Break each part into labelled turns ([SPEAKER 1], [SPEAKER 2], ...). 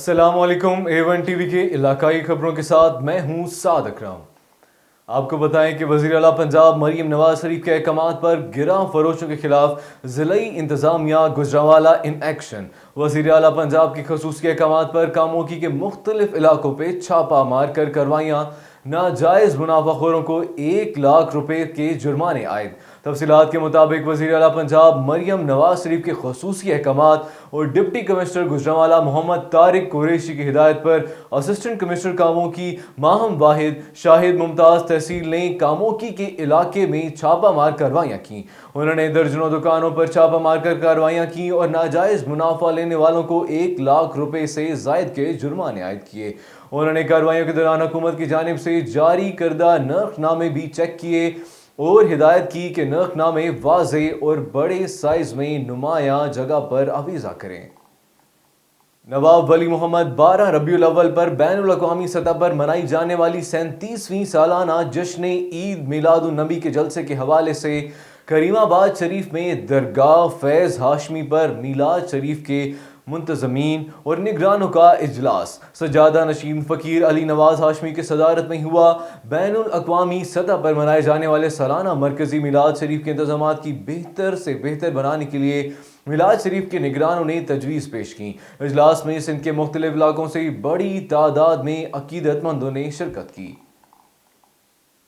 [SPEAKER 1] السلام علیکم A1 T V کے علاقائی خبروں کے ساتھ میں ہوں سعد اکرم۔ آپ کو بتائیں کہ وزیر اعلیٰ پنجاب مریم نواز شریف کے احکامات پر گراں فروشوں کے خلاف ضلعی انتظامیہ گجرانوالہ ان ایکشن۔ وزیر اعلیٰ پنجاب کی خصوصی احکامات پر کاموکی کے مختلف علاقوں پہ چھاپہ مار کر کارروائیاں، ناجائز منافع خوروں کو 1,00,000 روپے کے جرمانے عائد۔ تفصیلات کے مطابق وزیر اعلیٰ پنجاب مریم نواز شریف کے خصوصی احکامات اور ڈپٹی کمشنر گجرانوالہ محمد طارق قریشی کی ہدایت پر اسسٹنٹ کمشنر کاموکی ماہم واحد شاہد ممتاز تحصیل نے کاموکی کے علاقے میں چھاپہ مار کارروائیاں کیں۔ انہوں نے درجنوں دکانوں پر چھاپہ مار کر کارروائیاں کیں اور ناجائز منافع لینے والوں کو 1,00,000 روپے سے زائد کے جرمانے عائد کیے۔ انہوں نے کارروائیوں کے دوران حکومت کی جانب سے جاری کردہ نرخ نامے بھی چیک کیے اور ہدایت کی کہ نرخ نامے واضح اور بڑے سائز میں نمایاں جگہ پر آویزاں کریں۔ نواب ولی محمد 12 ربیع الاول پر بین الاقوامی سطح پر منائی جانے والی 37ویں سالانہ جشن عید میلاد النبی کے جلسے کے حوالے سے کریم آباد شریف میں درگاہ فیض ہاشمی پر میلاد شریف کے منتظمین اور نگرانوں کا اجلاس سجادہ نشین فقیر علی نواز ہاشمی کی صدارت میں ہوا۔ بین الاقوامی سطح پر منائے جانے والے سالانہ مرکزی میلاد شریف کے انتظامات کی بہتر سے بہتر بنانے کے لیے میلاد شریف کے نگرانوں نے تجویز پیش کی۔ اجلاس میں سندھ کے مختلف علاقوں سے بڑی تعداد میں عقیدت مندوں نے شرکت کی۔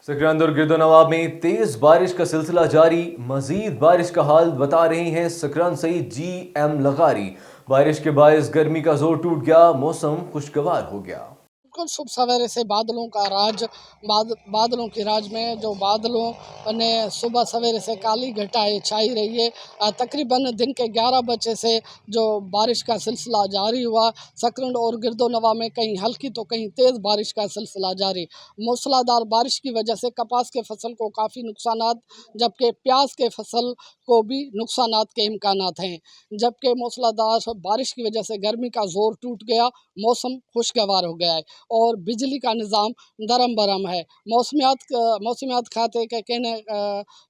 [SPEAKER 1] سکرند اور گرد و نواح میں تیز بارش کا سلسلہ جاری، مزید بارش کا حال بتا رہے ہیں سکرند سے GM لغاری۔ بارش کے باعث گرمی کا زور ٹوٹ گیا، موسم خوشگوار ہو گیا۔
[SPEAKER 2] بالکل صبح سویرے سے بادلوں کا راج، بادلوں کے راج میں جو بادلوں نے صبح سویرے سے کالی گھٹائیں چھائی رہی ہے۔ تقریباً دن کے 11 بجے سے جو بارش کا سلسلہ جاری ہوا، سکرند اور گرد و نواح میں کہیں ہلکی تو کہیں تیز بارش کا سلسلہ جاری۔ موسلادھار بارش کی وجہ سے کپاس کے فصل کو کافی نقصانات، جبکہ پیاز کے فصل کو بھی نقصانات کے امکانات ہیں۔ جبکہ موسلادھار بارش کی وجہ سے گرمی کا زور ٹوٹ گیا، موسم خوشگوار ہو گیا ہے اور بجلی کا نظام درم برم ہے۔ موسمیات کھاتے کے کہنے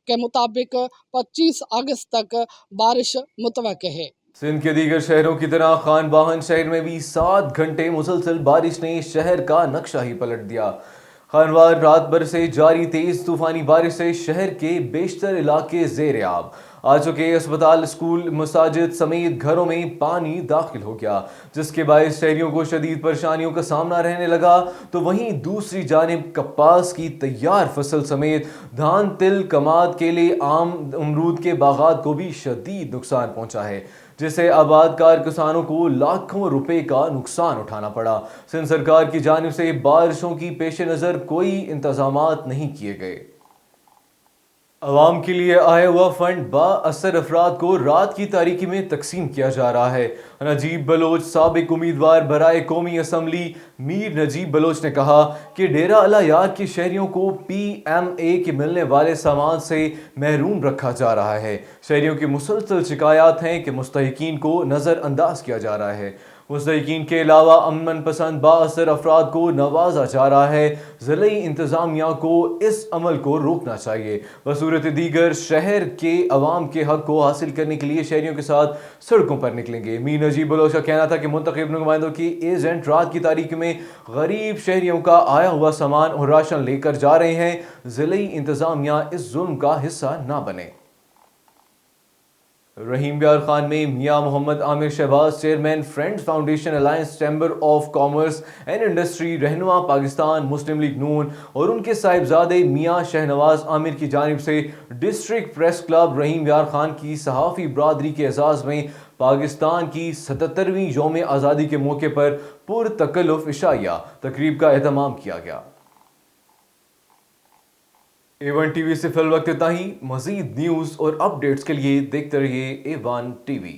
[SPEAKER 2] کے مطابق 25 اگست تک بارش متوقع ہے۔
[SPEAKER 1] سندھ کے دیگر شہروں کی طرح خان باہن شہر میں بھی 7 گھنٹے مسلسل بارش نے شہر کا نقشہ ہی پلٹ دیا۔ خانوار رات بھر سے جاری تیز طوفانی بارش سے شہر کے بیشتر علاقے زیر آب آ چکے۔ اسپتال، اسکول، مساجد سمیت گھروں میں پانی داخل ہو گیا، جس کے باعث شہریوں کو شدید پریشانیوں کا سامنا رہنے لگا۔ تو وہیں دوسری جانب کپاس کی تیار فصل سمیت دھان، تل، کماد، کیلے، آم، امرود کے باغات کو بھی شدید نقصان پہنچا ہے، جس سے آباد کار کسانوں کو لاکھوں روپے کا نقصان اٹھانا پڑا۔ سندھ سرکار کی جانب سے بارشوں کی پیش نظر کوئی انتظامات نہیں کیے گئے۔ عوام کے لیے آیا ہوا فنڈ با اثر افراد کو رات کی تاریکی میں تقسیم کیا جا رہا ہے۔ نجیب بلوچ، سابق امیدوار برائے قومی اسمبلی میر نجیب بلوچ نے کہا کہ ڈیرہ اعلی یار کے شہریوں کو PMA کے ملنے والے سامان سے محروم رکھا جا رہا ہے۔ شہریوں کی مسلسل شکایات ہیں کہ مستحقین کو نظر انداز کیا جا رہا ہے۔ مستحقین کے علاوہ امن پسند با اثر افراد کو نوازا جا رہا ہے۔ ضلعی انتظامیہ کو اس عمل کو روکنا چاہیے۔ بصورت دیگر شہر کے عوام کے حق کو حاصل کرنے کے لیے شہریوں کے ساتھ سڑکوں پر نکلیں گے۔ میر نجیب بلوچ کا کہنا تھا کہ منتخب نمائندوں کے ایجنٹ رات کی تاریکی میں غریب شہریوں کا آیا ہوا سامان اور راشن لے کر جا رہے ہیں۔ ضلعی انتظامیہ اس ظلم کا حصہ نہ بنے۔ رحیم یار خان میں Mian Muhammad Amir Shahbaz, chairman friends foundation alliance chamber of commerce and industry, رہنما پاکستان مسلم لیگ نون اور ان کے صاحبزادے میاں شہنواز عامر کی جانب سے ڈسٹرکٹ پریس کلب رحیم یار خان کی صحافی برادری کے اعزاز میں پاکستان کی 77ویں یوم آزادی کے موقع پر پرتکلف عشائیہ تقریب کا اہتمام کیا گیا۔ A1 ٹی وی سے فی الوقت اتنا ہی۔ مزید نیوز اور اپ ڈیٹس کے لیے دیکھتے رہیے A1 ٹی وی۔